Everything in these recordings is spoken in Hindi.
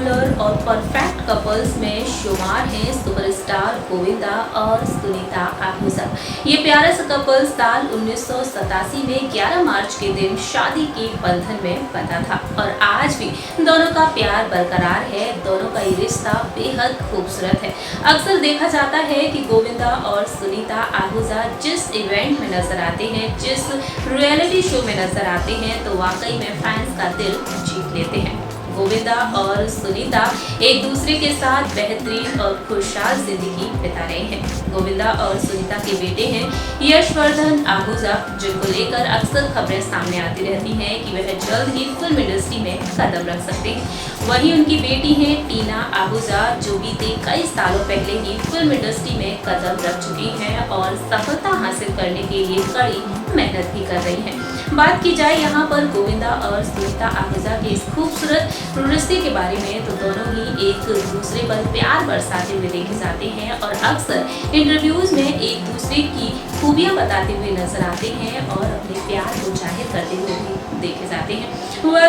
पॉपुलर और परफेक्ट कपल्स में शुमार हैं सुपरस्टार गोविंदा और सुनीता आहूजा। ये प्यारा सा कपल साल 1987 में 11 मार्च के दिन शादी के बंधन में बंधा था और आज भी दोनों का प्यार बरकरार है। दोनों का ये रिश्ता बेहद खूबसूरत है। अक्सर देखा जाता है कि गोविंदा और सुनीता आहूजा जिस इवेंट में नजर आते हैं, जिस रियलिटी शो में नजर आते हैं, तो वाकई में फैंस का दिल जीत लेते हैं। गोविंदा और सुनीता एक दूसरे के साथ बेहतरीन और खुशहाल जिंदगी बिता रहे हैं। गोविंदा और सुनीता के बेटे हैं यशवर्धन आहूजा, जिनको लेकर अक्सर खबरें सामने आती रहती हैं कि वह जल्द ही फिल्म इंडस्ट्री में कदम रख सकते हैं। वहीं उनकी बेटी है टीना आहूजा, जो बीते कई सालों पहले ही फिल्म इंडस्ट्री में कदम रख चुकी हैं और सफलता हासिल करने के लिए कड़ी मेहनत भी कर रही हैं। बात की जाए यहाँ पर गोविंदा और सुनीता आहूजा के इस खूबसूरत रिश्ते के बारे में, तो दोनों ही एक दूसरे पर प्यार बरसाते हुए देखे जाते हैं और अक्सर इंटरव्यूज में एक दूसरे की खूबियां बताते हुए नजर आते हैं और अपने प्यार को जाहिर करते हुए भी देखे जाते हैं।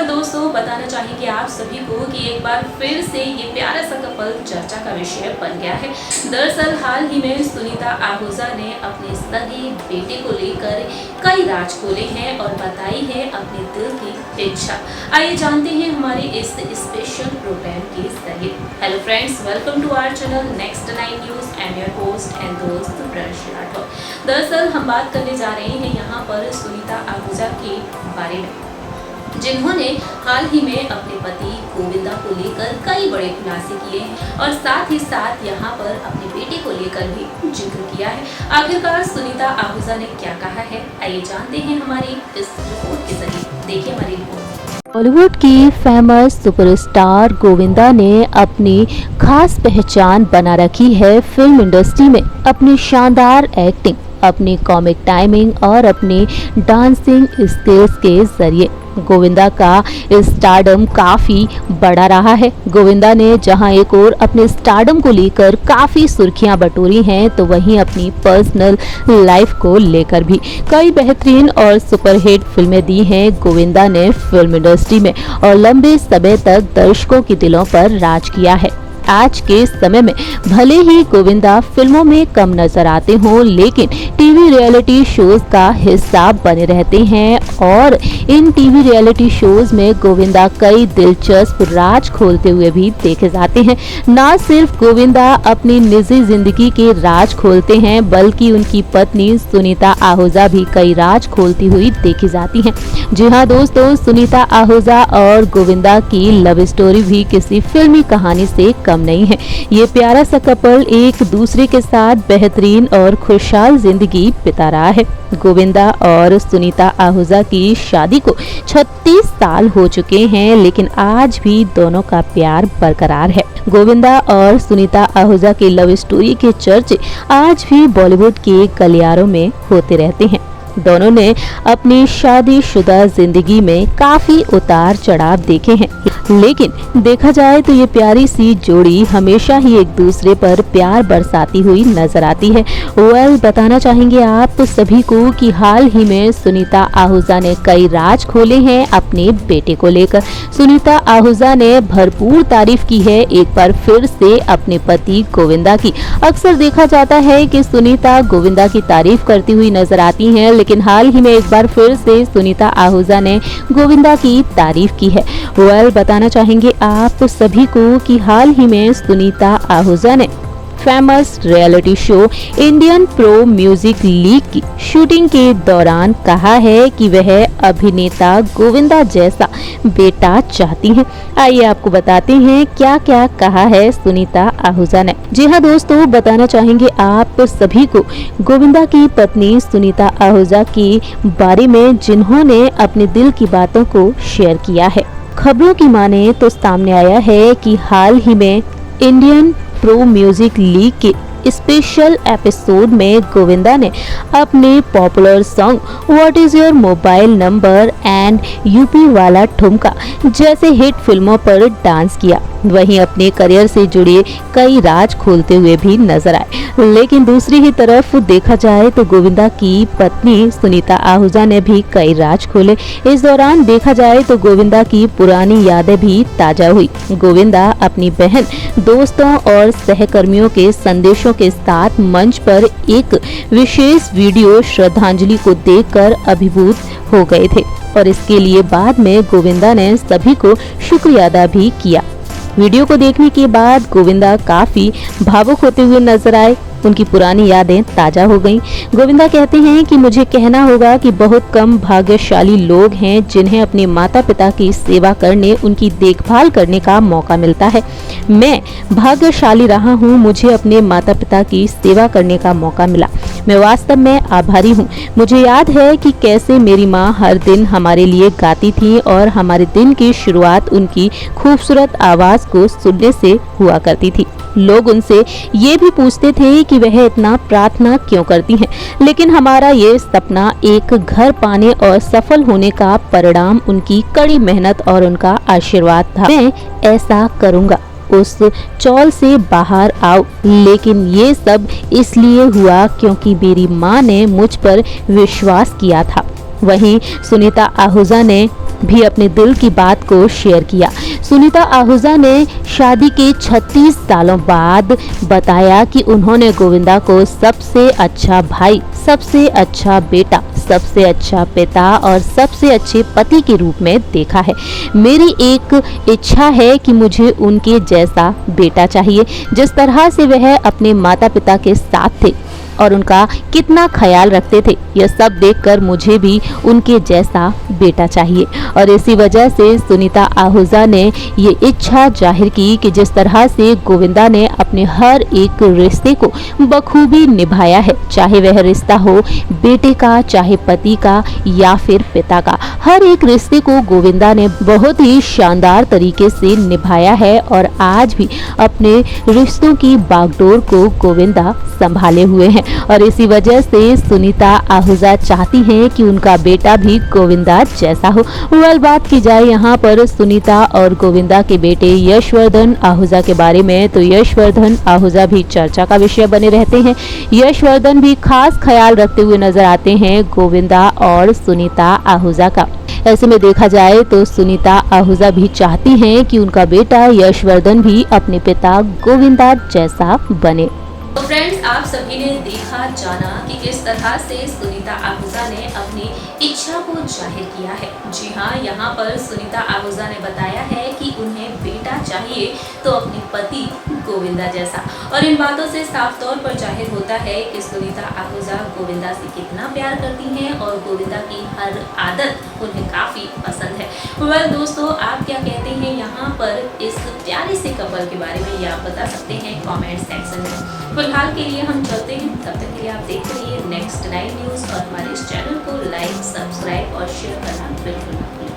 दोस्तों, बताना चाहेंगे आप सभी को कि एक बार फिर से ये प्यारा सा कपल चर्चा का विषय बन गया है। दरअसल हाल ही में सुनीता आहूजा ने अपने सगे बेटे को लेकर कई राज खोले हैं और बताई है अपने दिल की इच्छा। आइए जानते हैं हमारे इस स्पेशल प्रोग्राम के जरिए। Hello friends, welcome to our channel next 9 news and your host and दोस्त प्रिंस राठौर। दरअसल हम बात करने जा रहे हैं यहाँ पर सुनीता आहूजा के बारे में, जिन्होंने हाल ही में अपने पति गोविंदा को लेकर कई बड़े खुलासे किए हैं और साथ ही साथ यहाँ पर अपने बेटे को लेकर भी जिक्र किया है। आखिरकार सुनीता आहूजा ने क्या कहा है, आइए जानते हैं हमारी इस रिपोर्ट के जरिए। देखिए हमारी रिपोर्ट। बॉलीवुड की फेमस सुपरस्टार गोविंदा ने अपनी खास पहचान बना रखी है फिल्म इंडस्ट्री में अपनी शानदार एक्टिंग, अपनी कॉमिक टाइमिंग और अपनी डांसिंग स्किल्स के जरिए। गोविंदा का स्टारडम काफी बड़ा रहा है। गोविंदा ने जहां एक और अपने स्टारडम को लेकर काफी सुर्खियां बटोरी हैं, तो वहीं अपनी पर्सनल लाइफ को लेकर भी कई बेहतरीन और सुपरहिट फिल्में दी हैं गोविंदा ने फिल्म इंडस्ट्री में और लंबे समय तक दर्शकों के दिलों पर राज किया है। आज के समय में भले ही गोविंदा फिल्मों में कम नजर आते हों, लेकिन टीवी रियलिटी शोज का हिस्सा बने रहते हैं और इन टीवी रियलिटी शोज में गोविंदा कई दिलचस्प राज खोलते हुए भी देखे जाते हैं। न सिर्फ गोविंदा अपनी निजी जिंदगी के राज खोलते हैं, बल्कि उनकी पत्नी सुनीता आहूजा भी कई राज खोलती हुई देखी जाती हैं। जी हाँ दोस्तों, सुनीता आहूजा और गोविंदा की लव स्टोरी भी किसी फिल्मी कहानी से कम नहीं है। ये प्यारा सा कपल एक दूसरे के साथ बेहतरीन और खुशहाल जिंदगी बिता रहा है। गोविंदा और सुनीता आहूजा की शादी को 36 साल हो चुके हैं, लेकिन आज भी दोनों का प्यार बरकरार है। गोविंदा और सुनीता आहूजा की लव स्टोरी के चर्चे आज भी बॉलीवुड के गलियारों में होते रहते हैं। दोनों ने अपनी शादीशुदा जिंदगी में काफी उतार चढ़ाव देखे हैं, लेकिन देखा जाए तो ये प्यारी सी जोड़ी हमेशा ही एक दूसरे पर प्यार बरसाती हुई नजर आती है। बताना चाहेंगे आप सभी को कि हाल ही में सुनीता आहूजा ने कई राज खोले हैं अपने बेटे को लेकर। सुनीता आहूजा ने भरपूर तारीफ की है एक बार फिर से अपने पति गोविंदा की। अक्सर देखा जाता है कि सुनीता गोविंदा की तारीफ करती हुई नजर आती हैं, लेकिन हाल ही में एक बार फिर से सुनीता आहूजा ने गोविंदा की तारीफ की है। बताना चाहेंगे आप सभी को कि हाल ही में सुनीता आहूजा ने famous reality show Indian pro music league की शूटिंग के दौरान कहा है कि वह अभिनेता गोविंदा जैसा बेटा चाहती हैं। आइए आपको बताते हैं क्या क्या कहा है सुनीता आहूजा ने। जी हाँ दोस्तों, बताना चाहेंगे आप सभी को गोविंदा की पत्नी सुनीता आहूजा के बारे में, जिन्होंने अपने दिल की बातों को शेयर किया है। खबरों की माने तो सामने आया है कि हाल ही में इंडियन प्रो म्यूजिक लीग के स्पेशल एपिसोड में गोविंदा ने अपने popular song what is your mobile number and UP वाला ठुमका जैसे हिट फिल्मों पर डांस किया। वहीं अपने करियर से जुड़े कई राज खोलते हुए भी नजर आए। लेकिन दूसरी ही तरफ देखा जाए तो गोविंदा की पत्नी सुनीता आहूजा ने भी कई राज खोले। इस दौरान देखा जाए तो गोविंदा की पुरानी यादें भी ताजा हुई। गोविंदा अपनी बहन, दोस्तों और सहकर्मियों के संदेशों के साथ मंच पर एक विशेष वीडियो श्रद्धांजलि को देखकर अभिभूत हो गए थे और इसके लिए बाद में गोविंदा ने सभी को शुक्रिया अदा भी किया। वीडियो को देखने के बाद गोविंदा काफी भावुक होते हुए नजर आए। उनकी पुरानी यादें ताजा हो गईं। गोविंदा कहते हैं कि मुझे कहना होगा कि बहुत कम भाग्यशाली लोग हैं जिन्हें अपने माता पिता की सेवा करने, उनकी देखभाल करने का मौका मिलता है। मैं भाग्यशाली रहा हूँ, मुझे अपने माता पिता की सेवा करने का मौका मिला। मैं वास्तव में आभारी हूँ। मुझे याद है कि कैसे मेरी माँ हर दिन हमारे लिए गाती थी और हमारे दिन की शुरुआत उनकी खूबसूरत आवाज को सुनने से हुआ करती थी। लोग उनसे ये भी पूछते थे कि वह इतना प्रार्थना क्यों करती हैं, लेकिन हमारा ये सपना एक घर पाने और सफल होने का परिणाम उनकी कड़ी मेहनत और उनका आशीर्वाद था। मैं ऐसा करूँगा, उस चौल से बाहर आओ। लेकिन ये सब इसलिए हुआ क्योंकि मेरी माँ ने मुझ पर विश्वास किया था। वहीं सुनीता आहूजा ने भी अपने दिल की बात को शेयर किया। सुनीता आहूजा ने शादी के 36 सालों बाद बताया कि उन्होंने गोविंदा को सबसे अच्छा भाई, सबसे अच्छा बेटा, सबसे अच्छा पिता और सबसे अच्छे पति के रूप में देखा है। मेरी एक इच्छा है कि मुझे उनके जैसा बेटा चाहिए, जिस तरह से वह अपने माता पिता के साथ थे और उनका कितना ख्याल रखते थे। यह सब देखकर मुझे भी उनके जैसा बेटा चाहिए। और इसी वजह से सुनीता आहूजा ने ये इच्छा जाहिर की कि जिस तरह से गोविंदा ने अपने हर एक रिश्ते को बखूबी निभाया है, चाहे वह रिश्ता हो बेटे का, चाहे पति का या फिर पिता का, हर एक रिश्ते को गोविंदा ने बहुत ही शानदार तरीके से निभाया है और आज भी अपने रिश्तों की बागडोर को गोविंदा संभाले हुए हैं। और इसी वजह से सुनीता आहूजा चाहती हैं कि उनका बेटा भी गोविंदा जैसा हो। बात की जाए यहाँ पर सुनीता और गोविंदा के बेटे यशवर्धन आहूजा के बारे में, तो यशवर्धन आहूजा भी चर्चा का विषय बने रहते हैं। यशवर्धन भी खास ख्याल रखते हुए नजर आते हैं गोविंदा और सुनीता आहूजा का। ऐसे में देखा जाए तो सुनीता आहूजा भी चाहती हैं कि उनका बेटा यशवर्धन भी अपने पिता गोविंदा जैसा बने। तो फ्रेंड्स, आप सभी ने देखा जाना कि किस तरह से सुनीता आहूजा ने अपनी इच्छा को जाहिर किया है। जी हाँ, यहाँ पर सुनीता आहूजा ने बताया है कि उन्हें बेटा चाहिए तो अपने पति गोविंदा जैसा। और इन बातों से साफ तौर पर जाहिर होता है कि सुनीता आहूजा गोविंदा से कितना प्यार करती हैं और गोविंदा की हर आदत उन्हें काफ़ी पसंद है। वेल दोस्तों, आप क्या कहते हैं यहाँ पर इस प्यारे से कपल के बारे में, ये आप बता सकते हैं कमेंट सेक्शन में। फिलहाल के लिए हम चलते हैं, तब तक के लिए आप देखते रहिए नेक्स्ट 9 न्यूज़ और हमारे इस चैनल को लाइक, सब्सक्राइब और शेयर करना बिल्कुल ना भूलें।